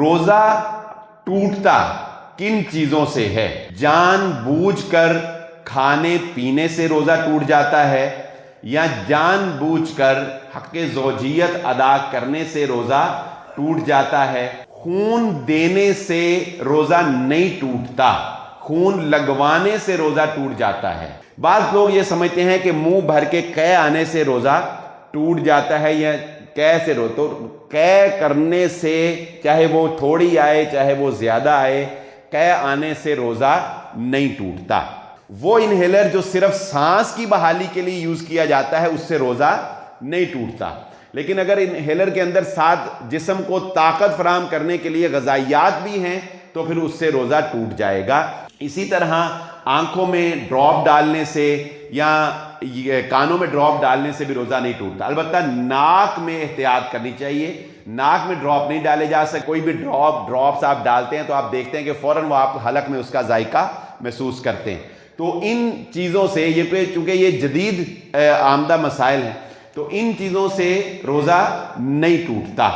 روزہ ٹوٹتا کن چیزوں سے ہے؟ جان بوجھ کر کھانے پینے سے روزہ ٹوٹ جاتا ہے، یا جان بوجھ کر حق زوجیت ادا کرنے سے روزہ ٹوٹ جاتا ہے؟ خون دینے سے روزہ نہیں ٹوٹتا، خون لگوانے سے روزہ ٹوٹ جاتا ہے۔ بعض لوگ یہ سمجھتے ہیں کہ منہ بھر کے قے آنے سے روزہ ٹوٹ جاتا ہے، یا قے سے تو قے کرنے سے چاہے وہ تھوڑی آئے چاہے وہ زیادہ آئے، قے آنے سے روزہ نہیں ٹوٹتا۔ وہ انہیلر جو صرف سانس کی بحالی کے لیے یوز کیا جاتا ہے اس سے روزہ نہیں ٹوٹتا، لیکن اگر انہیلر کے اندر ساتھ جسم کو طاقت فراہم کرنے کے لیے غذائیات بھی ہیں تو پھر اس سے روزہ ٹوٹ جائے گا۔ اسی طرح آنکھوں میں ڈراپ ڈالنے سے یا کانوں میں ڈراپ ڈالنے سے بھی روزہ نہیں ٹوٹتا۔ البتہ ناک میں احتیاط کرنی چاہیے، ناک میں ڈراپ نہیں ڈالے جا سکتے۔ کوئی بھی ڈراپس آپ ڈالتے ہیں تو آپ دیکھتے ہیں کہ فوراً وہ آپ حلق میں اس کا ذائقہ محسوس کرتے ہیں۔ تو ان چیزوں سے چونکہ یہ جدید آمدہ مسائل ہیں تو ان چیزوں سے روزہ نہیں ٹوٹتا۔